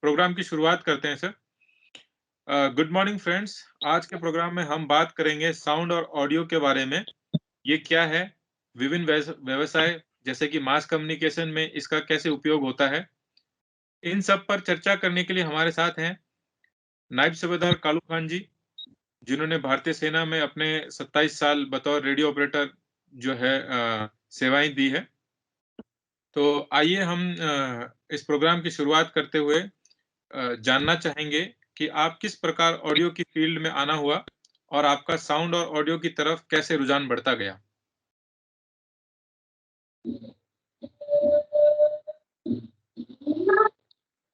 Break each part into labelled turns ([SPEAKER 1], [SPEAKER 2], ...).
[SPEAKER 1] Programme की शुरुआत करते हैं सर। Good morning friends. आज के प्रोग्राम में हम बात करेंगे साउंड और ऑडियो के बारे में। ये क्या है? विभिन्न व्यवसाय जैसे कि मास कम्युनिकेशन में इसका कैसे उपयोग होता है? इन सब पर चर्चा करने के लिए हमारे साथ हैं नायब सूबेदार कालू खान जी, जिन्होंने भारतीय सेना में अपने 27 साल बतौर रेडियो ऑपरेटर जो है सेवाएं दी है। तो आइए हम इस प्रोग्राम की शुरुआत करते हुए जानना चाहेंगे कि आप किस प्रकार ऑडियो की फील्ड में आना हुआ और आपका साउंड और ऑडियो की तरफ कैसे रुझान बढ़ता गया?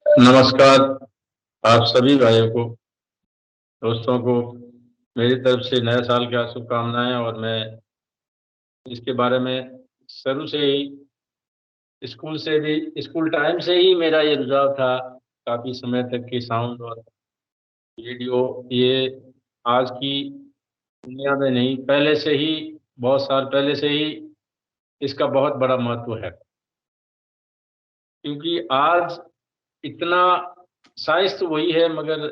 [SPEAKER 2] नमस्कार। आप सभी भाइयों को, दोस्तों को मेरी तरफ से नए साल की शुभकामनाएं। और मैं इसके बारे में शुरू से ही स्कूल टाइम से ही मेरा ये रुझाव था काफ़ी समय तक कि साउंड और रेडियो ये आज की दुनिया में नहीं, पहले से ही, बहुत साल पहले से ही इसका बहुत बड़ा महत्व है। क्योंकि आज इतना साइंस तो वही है, मगर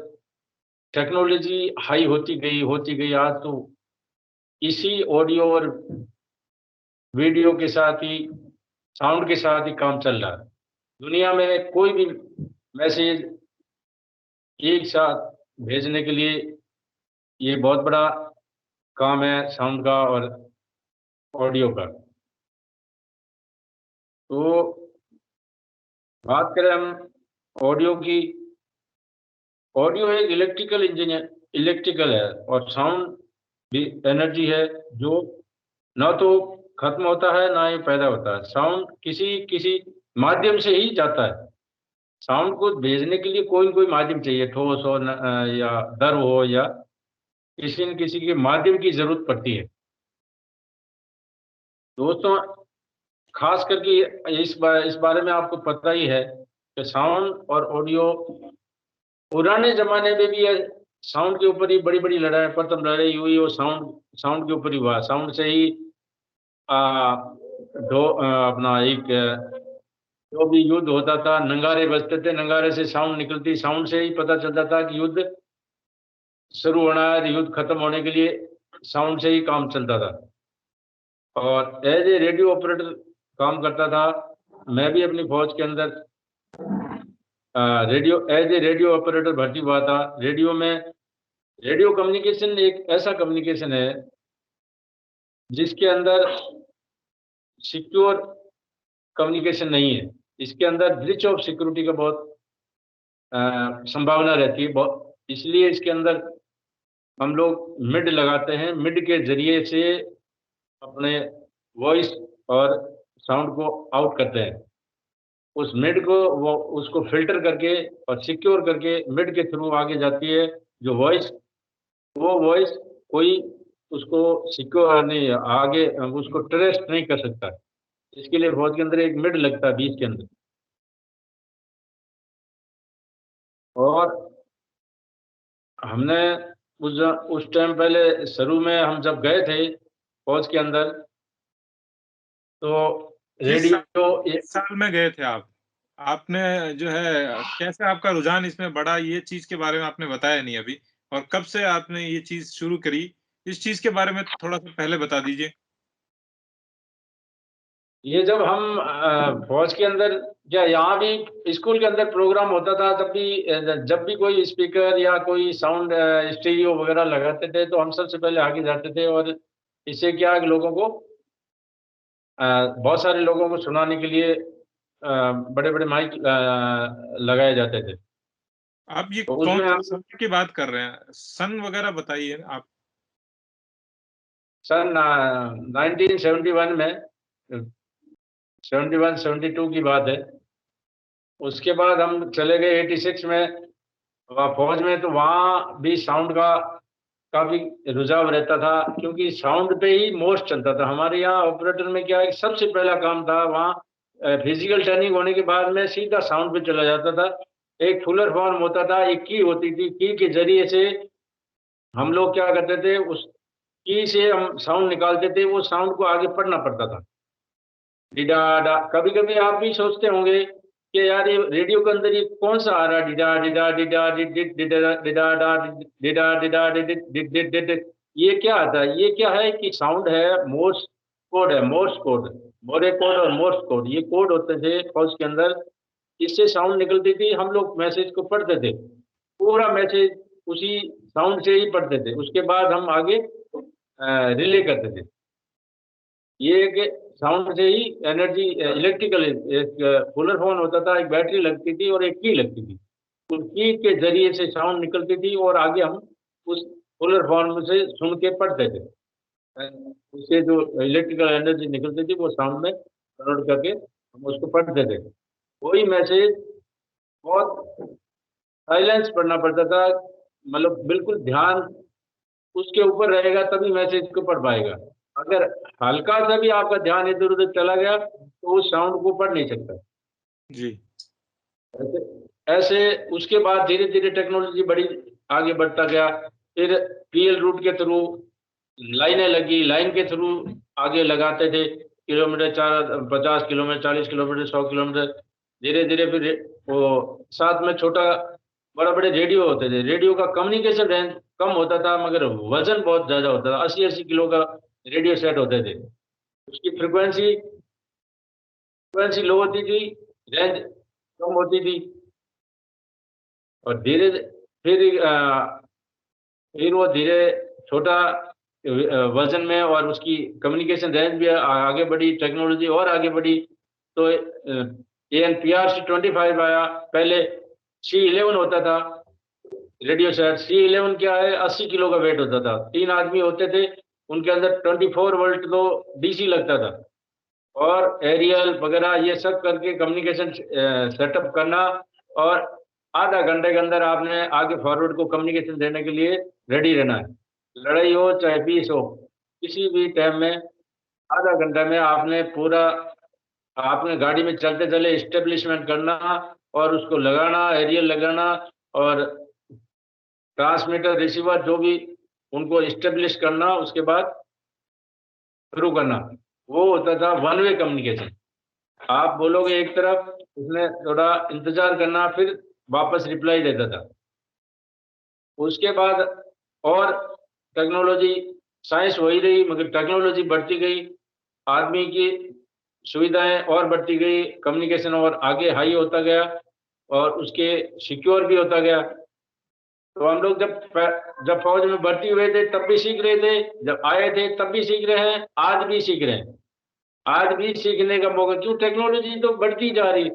[SPEAKER 2] टेक्नोलॉजी हाई होती गई। आज तो इसी ऑडियो और वीडियो के साथ ही, साउंड के साथ ही काम चल रहा है। दुनिया में कोई भी मैसेज एक साथ भेजने के लिए ये बहुत बड़ा काम है साउंड का और ऑडियो का। तो बात करें हम ऑडियो की, ऑडियो एक इलेक्ट्रिकल है और साउंड भी एनर्जी है जो ना तो खत्म होता है ना ही पैदा होता है। साउंड किसी किसी माध्यम से ही जाता है। साउंड को भेजने के लिए कोई न कोई माध्यम चाहिए, ठोस हो या दर हो, या किसी न किसी के माध्यम की जरूरत पड़ती है। दोस्तों, खास करके इस बारे में आपको पता ही है कि साउंड और ऑडियो पुराने जमाने में भी साउंड के ऊपर ही बड़ी बड़ी लड़ाई, प्रथम लड़ाई हुई और साउंड के ऊपर ही हुआ। साउंड से ही अपना एक जो भी युद्ध होता था, नंगारे बजते थे, नंगारे से साउंड निकलती, साउंड से ही पता चलता था कि युद्ध शुरू होना है। युद्ध खत्म होने के लिए साउंड से ही काम चलता था। और एज ए रेडियो ऑपरेटर काम करता था। मैं भी अपनी फौज के अंदर एज ए रेडियो ऑपरेटर भर्ती हुआ था। रेडियो कम्युनिकेशन एक ऐसा कम्युनिकेशन है जिसके अंदर सिक्योर कम्युनिकेशन नहीं है। इसके अंदर ब्रीच ऑफ सिक्योरिटी का बहुत संभावना रहती है। बहुत, इसलिए इसके अंदर हम लोग मिड लगाते हैं। मिड के जरिए से अपने वॉइस और साउंड को आउट करते हैं। उस मिड को वो उसको फिल्टर करके और सिक्योर करके मिड के थ्रू आगे जाती है जो वॉइस। वो वॉइस कोई उसको सिक्योर नहीं, आगे उसको ट्रेस नहीं कर सकता। इसके लिए फौज के अंदर एक मिड लगता है बीच के अंदर। और हमने उस टाइम पहले शुरू में हम जब गए थे फौज के अंदर, तो रेडियो
[SPEAKER 1] किस साल में गए थे आप? आपने जो है कैसे आपका रुझान इसमें बढ़ा, ये चीज के बारे में आपने बताया नहीं अभी। और कब से आपने ये चीज शुरू करी, इस चीज के बारे में थोड़ा सा पहले बता दीजिए।
[SPEAKER 2] ये जब हम फौज के अंदर या यहाँ भी स्कूल के अंदर प्रोग्राम होता था, तब भी जब भी कोई स्पीकर या कोई साउंड स्टीरियो वगैरह लगाते थे तो हम सबसे पहले आगे जाते थे। और इससे क्या है कि लोगों को बहुत सारे लोगों को सुनाने के लिए बड़े बड़े माइक लगाए जाते थे।
[SPEAKER 1] आप ये
[SPEAKER 2] तो
[SPEAKER 1] कौन
[SPEAKER 2] उसमें
[SPEAKER 1] से
[SPEAKER 2] हम
[SPEAKER 1] समय की बात कर रहे हैं? सन वगैरह बताइए आप।
[SPEAKER 2] सन 1971 में, 71-72 की बात है। उसके बाद हम चले गए 86 में फौज में। तो वहाँ भी साउंड का काफी रुझाव रहता था, क्योंकि साउंड पे ही मोस्ट चलता था। हमारे यहाँ ऑपरेटर में क्या है कि सबसे पहला काम था वहाँ फिजिकल ट्रेनिंग होने के बाद में सीधा साउंड पे चला जाता था। एक फुलर फॉर्म होता था, एक की होती थी, की के जरिए से हम लोग क्या करते थे, उस की से हम साउंड निकालते थे। वो साउंड को आगे पढ़ना पड़ता था, डिडा डा। कभी कभी आप भी सोचते होंगे कि यार ये रेडियो के अंदर ये कौन सा आ रहा है, डिडा डिडा डिडा डिड डिड डिडा डिडा डा डिडा डिडा डिड डिड डिड डिड डिड। ये क्या आता है? ये क्या है कि साउंड है, मोर्स कोड है, मोर्स कोड, मोरे कोड और मोर्स कोड, ये कोड होते थे फौज के अंदर। इससे साउंड निकलती थी, हम लोग मैसेज को पढ़ते थे, पूरा मैसेज उसी साउंड से ही पढ़ते थे। उसके बाद हम आगे रिले करते थे। ये एक साउंड से ही एनर्जी, इलेक्ट्रिकल, एक कूलर फोन होता था, एक बैटरी लगती थी और एक की लगती थी। उस की के जरिए से साउंड निकलती थी और आगे हम उस कूलर फोन से सुन के पढ़ते थे। उससे जो इलेक्ट्रिकल एनर्जी निकलती थी वो साउंड में कन्वर्ट करके हम उसको पढ़ते थे। वही मैसेज बहुत साइलेंस पढ़ना पड़ता था, मतलब बिल्कुल ध्यान उसके ऊपर रहेगा तभी मैसेज को पढ़ पाएगा। अगर हल्का सा भी आपका ध्यान इधर उधर चला गया तो उस साउंड को पढ़ नहीं सकता।
[SPEAKER 1] जी।
[SPEAKER 2] ऐसे ऐसे उसके बाद धीरे धीरे टेक्नोलॉजी बड़ी आगे बढ़ता गया। फिर पीएल रूट के थ्रू लाइनें लगी, लाइन के थ्रू आगे लगाते थे, किलोमीटर 50 किलोमीटर, 40 किलोमीटर, 100 किलोमीटर। धीरे धीरे फिर वो साथ में छोटा बड़ा बड़े रेडियो होते थे। रेडियो का कम्युनिकेशन रेंज कम होता था मगर वजन बहुत ज्यादा होता था। 80-80 किलो का रेडियो सेट होते थे। उसकी फ्रिक्वेंसी फ्रिक्वेंसी लो होती थी, रेंज कम होती थी। और धीरे फिर वो धीरे छोटा वर्जन में और उसकी कम्युनिकेशन रेंज भी आगे बढ़ी, टेक्नोलॉजी और आगे बढ़ी। तो AN/PR-C25 आया। पहले C11 होता था रेडियो सेट। C11 क्या है? 80 किलो का वेट होता था, 3 आदमी होते थे, उनके अंदर 24 वोल्ट तो डीसी लगता था। और एरियल वगैरह ये सब करके कम्युनिकेशन सेटअप करना, और आधा घंटे के अंदर आपने आगे फॉरवर्ड को कम्युनिकेशन देने के लिए रेडी रहना है। लड़ाई हो चाहे पीस हो, किसी भी टाइम में आधा घंटा में आपने पूरा, आपने गाड़ी में चलते चले इस्टेब्लिशमेंट करना और उसको लगाना, एरियल लगाना और ट्रांसमीटर रिसीवर जो भी उनको इस्टेब्लिश करना, उसके बाद शुरू करना। वो होता था वन वे कम्युनिकेशन। आप बोलोगे एक तरफ, उसने थोड़ा इंतजार करना, फिर वापस रिप्लाई देता था। उसके बाद और टेक्नोलॉजी, साइंस हो ही रही मगर टेक्नोलॉजी बढ़ती गई, आदमी की सुविधाएं और बढ़ती गई, कम्युनिकेशन और आगे हाई होता गया और उसके सिक्योर भी होता गया। तो हम लोग जब फौज में भर्ती हुए थे तब भी सीख रहे थे, जब आए थे तब भी सीख रहे हैं, आज भी सीख रहे हैं। आज भी सीखने का मौका, क्यों? टेक्नोलॉजी तो बढ़ती जा रही,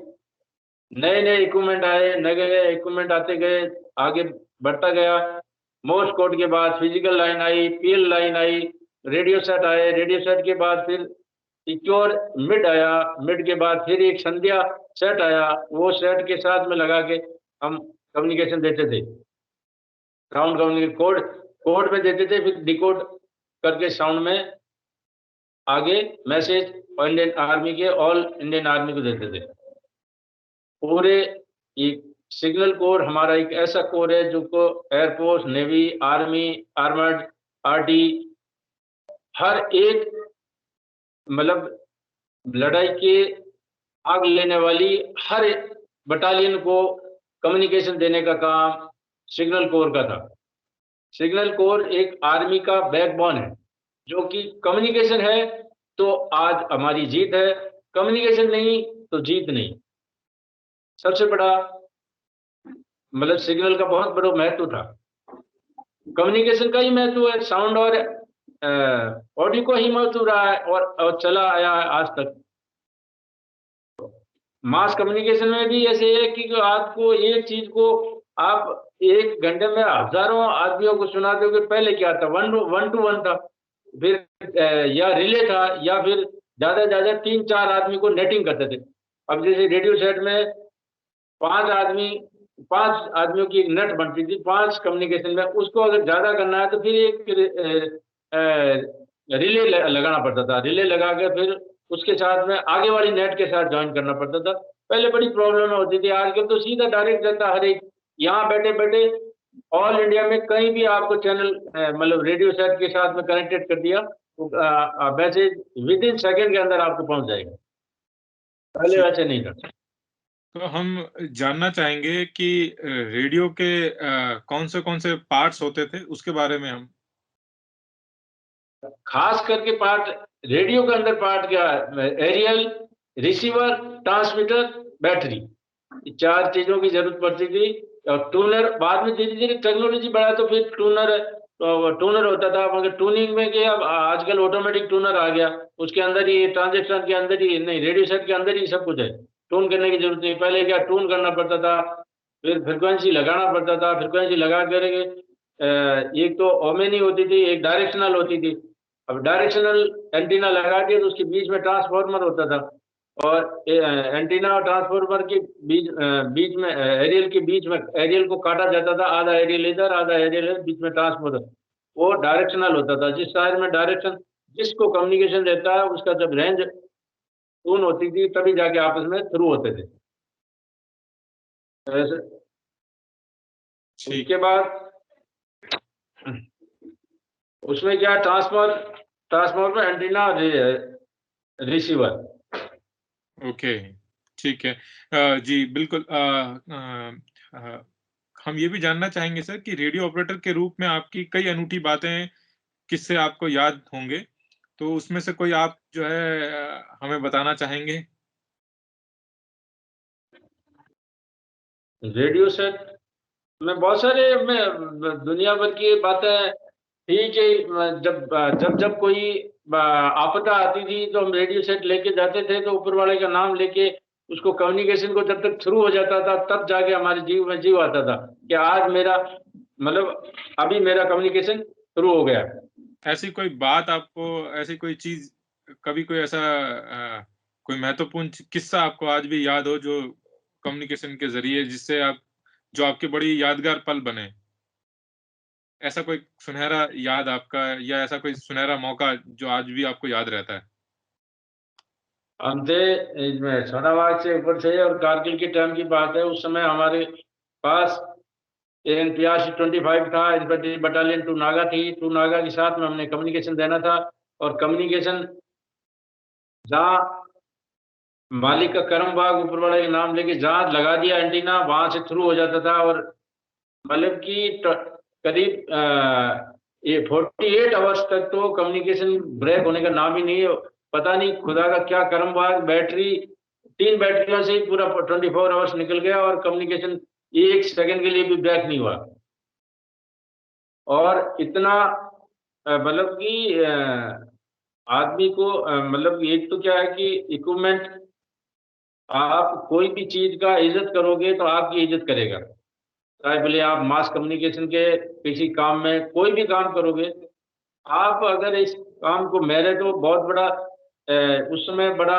[SPEAKER 2] नए नए इक्विपमेंट आए, नए नए इक्विपमेंट आते गए, आगे बढ़ता गया। मोर्स कोड के बाद फिजिकल लाइन आई, पीएल लाइन आई, रेडियो सेट आए, रेडियो सेट के बाद फिर सिक्योर मिड आया, मिड के बाद फिर एक संध्या सेट आया। वो सेट के साथ में लगा के हम कम्युनिकेशन देते थे, साउंड कम्युनिकेशन कोड कोड में देते थे, फिर डिकोड करके साउंड में आगे मैसेज इंडियन आर्मी के, ऑल इंडियन आर्मी को देते थे। पूरे एक सिग्नल कोर हमारा एक ऐसा कोर है जो को एयरफोर्स, नेवी, आर्मी, आर्मर्ड, आरडी, हर एक मतलब लड़ाई के आग लेने वाली हर बटालियन को कम्युनिकेशन देने का काम सिग्नल कोर का था। सिग्नल कोर एक आर्मी का बैकबोन है, जो कि कम्युनिकेशन है तो आज हमारी जीत है, कम्युनिकेशन नहीं तो जीत नहीं। सबसे बड़ा मतलब सिग्नल का बहुत बड़ा महत्व था, कम्युनिकेशन का ही महत्व है, साउंड और ऑडियो को ही महत्व रहा है और चला आया है आज तक। मास कम्युनिकेशन में भी ऐसे है कि आपको एक चीज को आप एक घंटे में हजारों आदमियों को सुनाते हो। पहले क्या था? वन टू वन था, फिर या रिले था, या फिर ज्यादा से ज्यादा 3-4 आदमी को नेटिंग करते थे। अब जैसे रेडियो सेट में 5 आदमियों की एक नेट बनती थी, 5 कम्युनिकेशन में। उसको अगर ज्यादा करना है तो फिर एक रिले लगाना पड़ता था, रिले लगा के फिर उसके साथ में आगे वाली नेट के साथ ज्वाइन करना पड़ता था। पहले बड़ी प्रॉब्लम होती थी, आजकल तो सीधा डायरेक्ट जाता, हर एक यहाँ बैठे बैठे ऑल इंडिया में कहीं भी आपको चैनल मतलब रेडियो सेट के साथ में कनेक्टेड कर दिया तो मैसेज विद इन सेकेंड के अंदर आपको पहुंच जाएगा। पहले
[SPEAKER 1] जी।
[SPEAKER 2] वैसे नहीं था।
[SPEAKER 1] तो हम जानना चाहेंगे कि रेडियो के कौन से पार्ट्स होते थे, उसके बारे में हम।
[SPEAKER 2] खास करके पार्ट, रेडियो के अंदर पार्ट क्या है? एरियल, रिसीवर, ट्रांसमीटर, बैटरी, ये 4 चीज़ों की ज़रूरत पड़ती थी। और ट्यूनर बाद में धीरे-धीरे टेक्नोलॉजी बढ़ा तो फिर ट्यूनर होता था, मगर ट्यूनिंग में क्या अब आजकल ऑटोमेटिक ट्यूनर आ गया। उसके अंदर ही ट्रांजिस्टर के अंदर ही नहीं, रेडियो सेट के अंदर ही सब कुछ है। ट्यून करने की ज़रूरत नहीं। पहले क्या ट्यून करना पड़ता था, फिर फ्रीक्वेंसी लगाना पड़ता था, फ्रीक्वेंसी लगा कर एक तो ओमेनी होती थी, एक डायरेक्शनल होती थी। अब डायरेक्शनल एंटीना लगा दिया तो उसके बीच में ट्रांसफार्मर होता था, और एंटीना और ट्रांसफार्मर के बीच में एरियल के बीच में एरियल को काटा जाता था, आधा एरियल इधर आधा एरियल इधर, बीच में ट्रांसफार्मर। वो डायरेक्शनल होता था। जिस साइड में डायरेक्शन जिसको कम्युनिकेशन देता है उसका जब रेंज ट्यून होती थी तभी जाके आपस में थ्रू होते थे। ऐसे
[SPEAKER 1] ठीक।
[SPEAKER 2] उसके बाद उसमें क्या ट्रांसफार्मर, एंटीना, रिसीवर।
[SPEAKER 1] ओके, ठीक है। जी, बिल्कुल। हम ये भी जानना चाहेंगे सर कि रेडियो ऑपरेटर के रूप में आपकी कई अनूठी बातें, किस्से आपको याद होंगे, तो उसमें से कोई आप जो है हमें बताना चाहेंगे?
[SPEAKER 2] रेडियो सेट में बहुत सारे में दुनिया भर की बातें थी कि जब कोई आपदा आती थी तो हम रेडियो सेट लेके जाते थे, तो ऊपर वाले का नाम लेके उसको कम्युनिकेशन को जब तक शुरू हो जाता था तब जाके हमारे जीव में जीव आता था कि आज मेरा मतलब अभी मेरा कम्युनिकेशन शुरू हो गया।
[SPEAKER 1] ऐसी कोई बात आपको, ऐसी कोई चीज़, कभी कोई ऐसा कोई महत्वपूर्ण किस्सा आपको आज भी याद हो जो कम्युनिकेशन के ज़रिए जिससे आप जो आपकी बड़ी यादगार पल बने? ऐसा कोई सुनहरा याद आपका, या ऐसा कोई सुनहरा मौका जो आज भी आपको याद रहता है?
[SPEAKER 2] हम थे इसमें सोनाबाग से ऊपर थे, और कारगिल के टाइम की बात है। उस समय हमारे पास एनपीआर 25 था, इन्फेंट्री बटालियन 2 नागा थी। 2 नागा के साथ में हमने कम्युनिकेशन देना था, और कम्युनिकेशन जहाँ मालिक का करम बाग ऊपर वाले के नाम लेके जहाँ लगा दिया एंटीना वहां से थ्रू हो जाता था। और मतलब कि करीब ये 48 आवर्स तक तो कम्युनिकेशन ब्रेक होने का नाम ही नहीं है। पता नहीं खुदा का क्या करम बाग, बैटरी 3 बैटरियों से ही पूरा 24 आवर्स निकल गया, और कम्युनिकेशन 1 सेकंड के लिए भी ब्रेक नहीं हुआ। और इतना मतलब कि आदमी को मतलब एक तो क्या है कि इक्विपमेंट, आप कोई भी चीज का इज्जत करोगे तो आपकी इज्जत करेगा। चाहे भले आप मास कम्युनिकेशन के किसी काम में कोई भी काम करोगे, आप अगर इस काम को, मेरे तो बहुत बड़ा उस समय बड़ा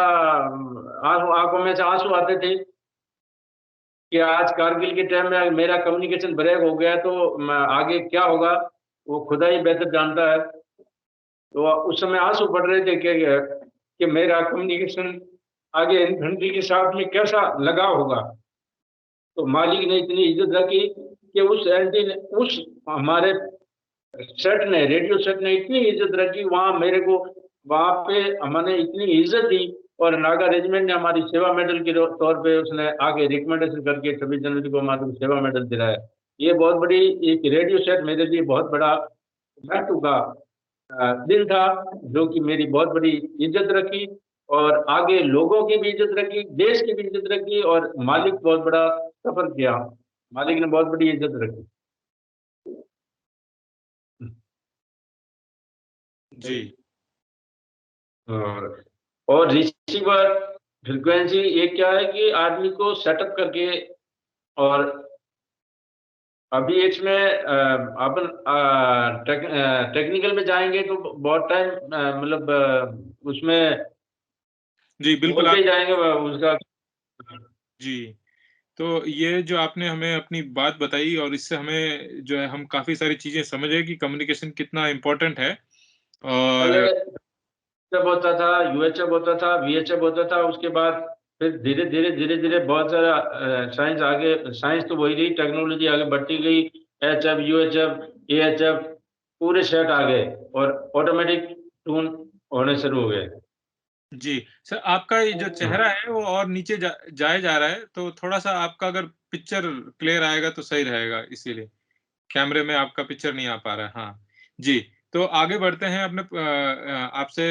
[SPEAKER 2] आंखों में से आंसू आते थे कि आज कारगिल के टाइम में मेरा कम्युनिकेशन ब्रेक हो गया तो आगे क्या होगा वो खुदा ही बेहतर जानता है। तो उस समय आंसू पड़ रहे थे कि मेरा कम्युनिकेशन आगे इन्फेंट्री के साथ में कैसा लगा होगा। तो मालिक ने इतनी इज्जत रखी कि उस एंटी ने उस हमारे सेट ने, रेडियो सेट ने इतनी इज्जत रखी वहां मेरे को, वहां पे हमने इतनी इज्जत दी। और नागा रेजिमेंट ने हमारी सेवा मेडल के तौर पे उसने आगे रिकमेंडेशन करके 26 जनवरी को हमारे को सेवा मेडल दिलाया। ये बहुत बड़ी एक रेडियो सेट मेरे लिए बहुत बड़ा महत्व का दिन था, जो कि मेरी बहुत बड़ी इज्जत रखी, और आगे लोगों की भी इज्जत रखी, देश की भी इज्जत रखी, और मालिक बहुत बड़ा सफर किया। मालिक ने बहुत बड़ी इज्जत रखी।
[SPEAKER 1] जी।
[SPEAKER 2] और और रिसीवर फ्रीक्वेंसी ये क्या है कि आदमी को सेटअप करके, और अभी इसमें अपन टेक्निकल में जाएंगे तो बहुत टाइम मतलब उसमें
[SPEAKER 1] जी, बिल्कुल
[SPEAKER 2] बोलते
[SPEAKER 1] आप।
[SPEAKER 2] ही जाएंगे उसका।
[SPEAKER 1] जी। तो ये जो आपने हमें अपनी बात बताई, और इससे हमें जो है हम काफ़ी सारी चीज़ें समझ गए कि कम्युनिकेशन कितना इम्पोर्टेंट है।
[SPEAKER 2] पहले
[SPEAKER 1] और
[SPEAKER 2] जब होता था यूएचएफ होता था, वीएचएफ होता था, उसके बाद फिर धीरे धीरे बहुत सारा साइंस आगे, साइंस तो वही रही, टेक्नोलॉजी आगे बढ़ती गई। एचएफ, यूएचएफ, एएचएफ पूरे सेट आ गए, और ऑटोमेटिक ट्यून होने शुरू हो गए।
[SPEAKER 1] जी। सर आपका ये जो चेहरा है वो और नीचे जाए जा रहा है, तो थोड़ा-सा आपका अगर पिक्चर क्लियर आएगा तो सही रहेगा इसीलिए। कैमरे में आपका पिक्चर नहीं आ पा रहा है। हाँ, जी। तो आगे बढ़ते हैं अपने आपसे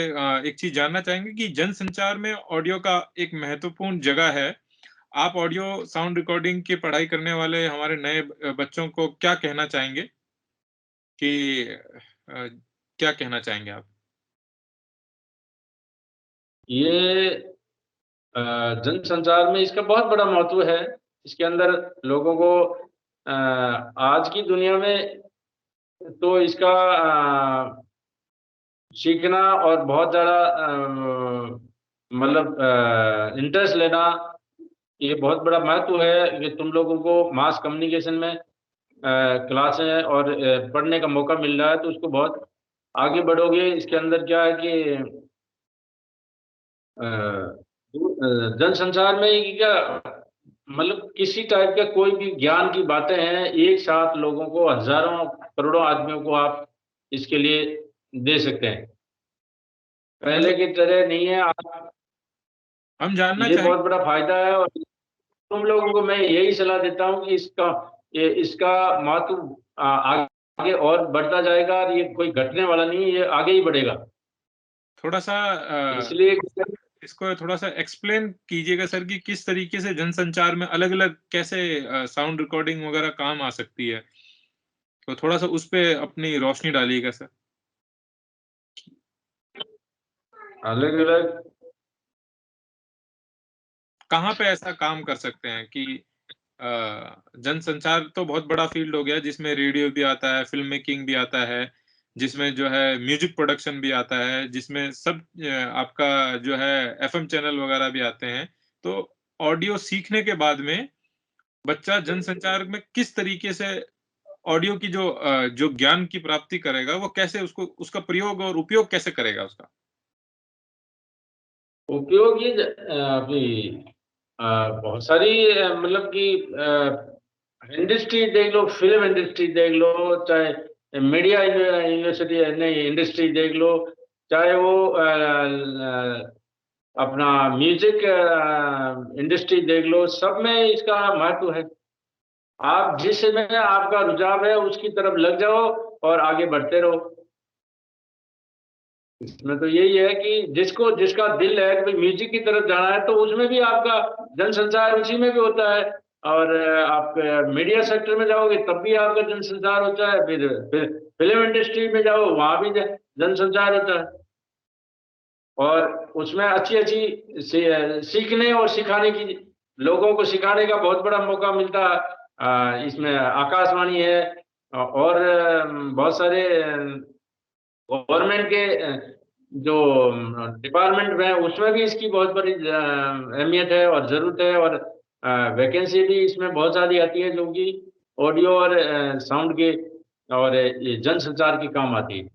[SPEAKER 1] एक चीज़ जानना चाहेंगे कि जनसंचार में ऑडियो का एक महत्वपूर्ण जगह है। आप ऑडियो साउंड रिकॉर्डिंग की पढ़ाई करने वाले हमारे नए बच्चों को क्या कहना चाहेंगे कि क्या कहना चाहेंगे आप?
[SPEAKER 2] ये अ, जनसंचार में इसका बहुत बड़ा महत्व है। इसके अंदर लोगों को आज की दुनिया में तो इसका सीखना और बहुत ज़्यादा मतलब इंटरेस्ट लेना, ये बहुत बड़ा महत्व है कि तुम लोगों को मास कम्युनिकेशन में क्लासें और पढ़ने का मौका मिल रहा है, तो उसको बहुत आगे बढ़ोगे। इसके अंदर क्या है कि जनसंचार में ये क्या मतलब किसी टाइप का कोई भी ज्ञान की बातें हैं, एक साथ लोगों को हज़ारों, करोड़ों आदमियों को आप इसके लिए दे सकते हैं। पहले
[SPEAKER 1] मतलब
[SPEAKER 2] की तरह नहीं है, आज
[SPEAKER 1] हम जानना
[SPEAKER 2] ये
[SPEAKER 1] चाहेंगे।
[SPEAKER 2] बहुत बड़ा फ़ायदा है और तुम लोगों को मैं यही सलाह देता हूँ कि इसका महत्व आगे और बढ़ता जाएगा और ये कोई घटने वाला नहीं है, ये आगे ही बढ़ेगा।
[SPEAKER 1] थोड़ा-सा
[SPEAKER 2] इसलिए
[SPEAKER 1] इसको थोड़ा-सा एक्सप्लेन कीजिएगा सर कि किस तरीके से जनसंचार में अलग-अलग कैसे साउंड रिकॉर्डिंग वगैरह काम आ सकती है? तो थोड़ा-सा उस पे अपनी रोशनी डालिएगा सर।
[SPEAKER 2] अलग-अलग
[SPEAKER 1] कहाँ पे ऐसा काम कर सकते हैं कि जनसंचार तो बहुत बड़ा फ़ील्ड हो गया जिसमें रेडियो भी आता है, फ़िल्म मेकिंग भी आता है, जिसमें जो है म्यूज़िक प्रोडक्शन भी आता है, जिसमें सब आपका जो है एफ़एम चैनल वगैरह भी आते हैं। तो ऑडियो सीखने के बाद में बच्चा जनसंचार में किस तरीके से ऑडियो की जो ज्ञान की प्राप्ति करेगा, वो कैसे उसको उसका प्रयोग और उपयोग कैसे करेगा उसका?
[SPEAKER 2] उपयोग ये अभी बहुत सारी मतलब कि इंडस्ट्री देख लो, फ़िल्म इंडस्ट्री देख लो, चाहे मीडिया यूनिवर्सिटी नहीं इंडस्ट्री देख लो, चाहे वो अपना म्यूज़िक इंडस्ट्री देख लो, सब में इसका महत्व है। आप जिसमें आपका रुझाव है, उसकी तरफ लग जाओ और आगे बढ़ते रहो। इसमें तो यही है कि जिसको जिसका दिल है कि भाई म्यूज़िक की तरफ जाना है, तो उसमें भी आपका जनसंचार उसी में भी होता है और आप मीडिया सेक्टर में जाओगे तब भी आपका जनसंचार होता है, फिर फ़िल्म इंडस्ट्री में जाओ, वहाँ भी ज जनसंचार होता है और उसमें अच्छी-अच्छी सीखने और सिखाने की लोगों को सिखाने का बहुत बड़ा मौका मिलता है। इसमें आकाशवाणी है और बहुत सारे गवर्नमेंट के जो डिपार्टमेंट में उसमें भी इसकी बहुत बड़ी अहमियत है और ज़रूरत है और वैकेंसी भी इसमें बहुत सारी आती है जो कि ऑडियो और साउंड के और ये जनसंचार के काम आती है।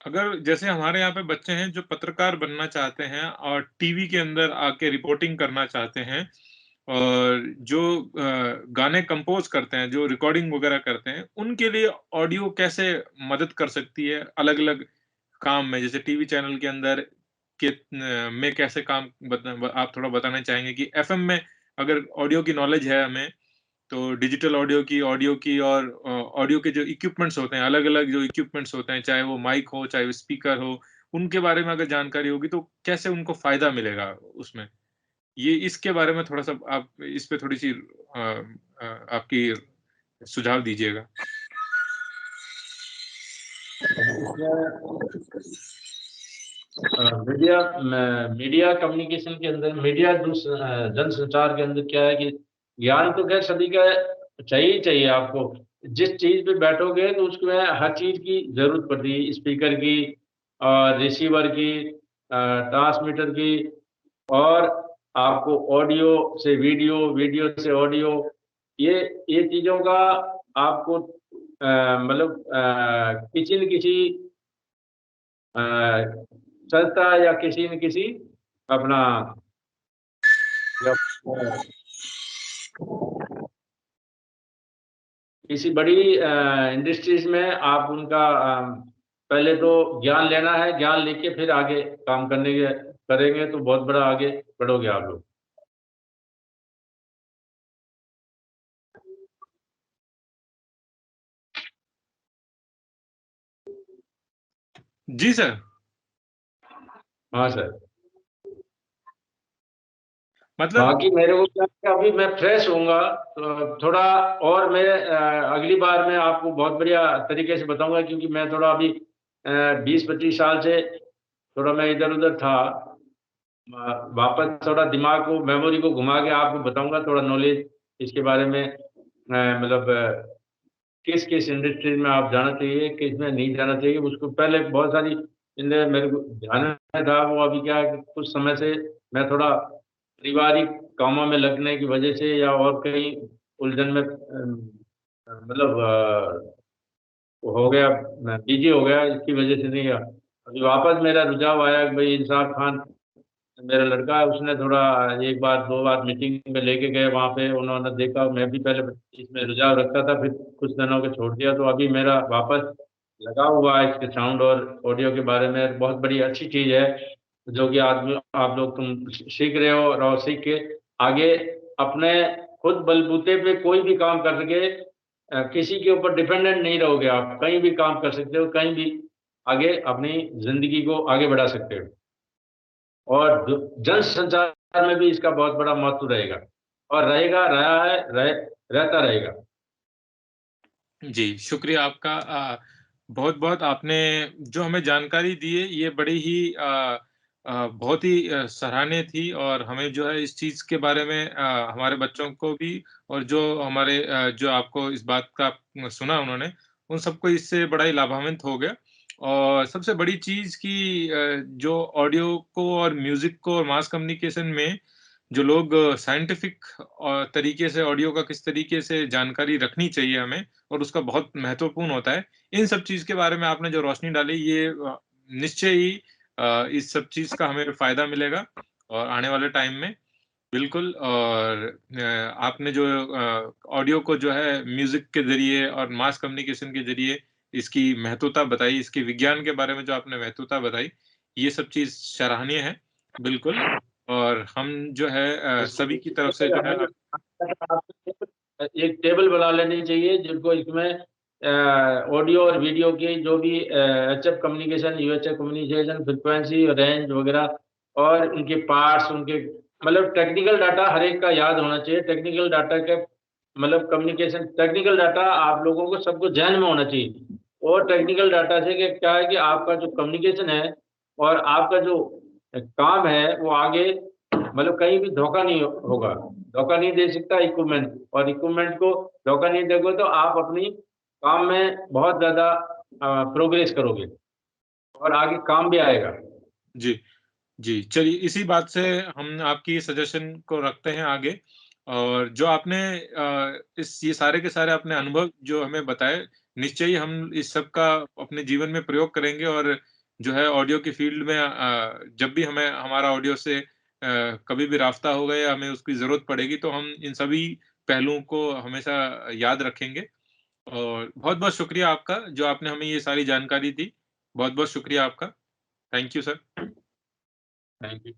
[SPEAKER 1] अगर जैसे हमारे यहाँ पे बच्चे हैं जो पत्रकार बनना चाहते हैं और टीवी के अंदर आके रिपोर्टिंग करना चाहते हैं और जो गाने कंपोज़ करते हैं, जो रिकॉर्डिंग वगैरह करते हैं, उनके लिए ऑडियो कैसे मदद कर सकती है अलग-अलग काम में? जैसे टीवी चैनल के अंदर में कैसे काम आप थोड़ा बताना चाहेंगे कि एफ़एम में अगर ऑडियो की नॉलेज है हमें तो डिजिटल ऑडियो की और ऑडियो के जो इक्विपमेंट्स होते हैं, अलग-अलग जो इक्विपमेंट्स होते हैं, चाहे वो माइक हो, चाहे वो स्पीकर हो, उनके बारे में अगर जानकारी होगी तो कैसे उनको फ़ायदा मिलेगा उसमें? ये इसके बारे में थोड़ा-सा आप इस पे थोड़ी-सी आपकी सुझाव दीजिएगा।
[SPEAKER 2] मीडिया कम्युनिकेशन के अंदर मीडिया जनसंचार के अंदर क्या है कि ज्ञान तो खैर सभी का चाहिए ही चाहिए आपको। जिस चीज़ पे बैठोगे तो उसमें हर चीज़ की ज़रूरत पड़ती है, स्पीकर की और रिसीवर की, ट्रांसमीटर की और आपको ऑडियो से वीडियो, वीडियो से ऑडियो, ये ये चीज़ों का आपको मतलब किसी न किसी अ, संस्था या किसी न किसी अपना या किसी बड़ी इंडस्ट्रीज़ में आप उनका पहले तो ज्ञान लेना है, ज्ञान लेके फिर आगे काम करने के करेंगे तो बहुत बड़ा आगे बढ़ोगे आप लोग।
[SPEAKER 1] जी सर।
[SPEAKER 2] हाँ सर।
[SPEAKER 1] मतलब
[SPEAKER 2] बाकी मेरे को क्या है कि अभी मैं फ्रेश होऊंगा, तो थोड़ा और मैं अगली बार मैं आपको बहुत बढ़िया तरीके से बताऊंगा, क्योंकि मैं थोड़ा अभी 20-25 साल से थोड़ा मैं इधर उधर था। वापस थोड़ा दिमाग को, मेमोरी को घुमा के आपको बताऊंगा थोड़ा नॉलेज इसके बारे में। मतलब किस किस इंडस्ट्री में आप जाना चाहिए, किस में नहीं जाना चाहिए, उसको पहले बहुत सारी इनमें मेरे को ध्यान में था। वो अभी क्या है कि कुछ समय से मैं थोड़ा पारिवारिक कामों में लगने की वजह से या और कहीं उलझन में मतलब हो गया, मैं बिजी हो गया, इसकी वजह से नहीं गया। अभी वापस मेरा रुझाव आया कि भाई इंसाफ खान मेरा लड़का है, उसने थोड़ा एक बार दो बार मीटिंग में लेके गए, वहां पे उन्होंने देखा। मैं भी पहले इसमें रुझाव रखता था, फिर कुछ दिनों के छोड़ दिया, तो अभी मेरा वापस लगा हुआ है इसके साउंड और ऑडियो के बारे में। बहुत बड़ी अच्छी चीज है जो कि आदमी आप लोग तुम सीख रहे हो, और सीख के आगे अपने खुद बलबूते पे कोई भी काम कर सके। किसी के ऊपर डिपेंडेंट नहीं रहोगे, आप कहीं भी काम कर सकते हो, कहीं भी आगे अपनी जिंदगी को आगे बढ़ा सकते हो। और जन संचार में भी इसका बहुत बड़ा महत्व रहेगा, और रहेगा, रहा है, रहता रहेगा।
[SPEAKER 1] जी, शुक्रिया आपका। बहुत-बहुत आपने जो हमें जानकारी दी है, ये बड़ी ही बहुत ही सराहनीय थी, और हमें जो है इस चीज़ के बारे में हमारे बच्चों को भी, और जो हमारे जो आपको इस बात का सुना उन्होंने, उन सबको इससे बड़ा ही लाभान्वित हो गया। और सबसे बड़ी चीज़ कि जो ऑडियो को और म्यूज़िक को और मास कम्युनिकेशन में जो लोग साइंटिफिक तरीके से ऑडियो का किस तरीके से जानकारी रखनी चाहिए हमें, और उसका बहुत महत्वपूर्ण होता है। इन सब चीज़ के बारे में आपने जो रोशनी डाली, ये निश्चय ही इस सब चीज़ का हमें फ़ायदा मिलेगा और आने वाले टाइम में, बिल्कुल। और आपने जो ऑडियो को जो है म्यूज़िक के ज़रिए और मास कम्युनिकेशन के ज़रिए इसकी महत्वता बताई, इसके विज्ञान के बारे में जो आपने महत्वता बताई, ये सब चीज़ सराहनीय है, बिल्कुल। और हम जो है
[SPEAKER 2] इसको
[SPEAKER 1] सभी की तरफ से जो है
[SPEAKER 2] एक टेबल बना लेनी चाहिए, जिनको इसमें ऑडियो और वीडियो की जो भी HF communication, UHF communication, frequency, range वगैरह, और उनके पार्ट्स, उनके मतलब टेक्निकल डाटा हर एक का याद होना चाहिए। टेक्निकल डाटा के मतलब कम्युनिकेशन, टेक्निकल डाटा आप लोगों को सबको ध्यान में होना चाहिए। और टेक्निकल डाटा से क्या है कि आपका जो कम्युनिकेशन है और आपका जो काम है वो आगे मतलब कहीं भी धोखा नहीं होगा। धोखा नहीं दे सकता इक्विपमेंट, और इक्विपमेंट को धोखा नहीं दोगे तो आप अपनी काम में बहुत ज्यादा प्रोग्रेस करोगे, और आगे काम भी आएगा।
[SPEAKER 1] जी, जी। चलिए, इसी बात से हम आपकी सजेशन को रखते हैं आगे। और जो आपने इस ये सारे के सारे अपने अनुभव जो हमें बताए, निश्चय ही हम इस सब का अपने जीवन में प्रयोग करेंगे, और जो है ऑडियो की फ़ील्ड में जब भी हमें हमारा ऑडियो से कभी भी राब्ता होगा या हमें उसकी ज़रूरत पड़ेगी, तो हम इन सभी पहलुओं को हमेशा याद रखेंगे। और बहुत-बहुत शुक्रिया आपका, जो आपने हमें ये सारी जानकारी दी। बहुत-बहुत शुक्रिया आपका। Thank you sir.
[SPEAKER 2] Thank you.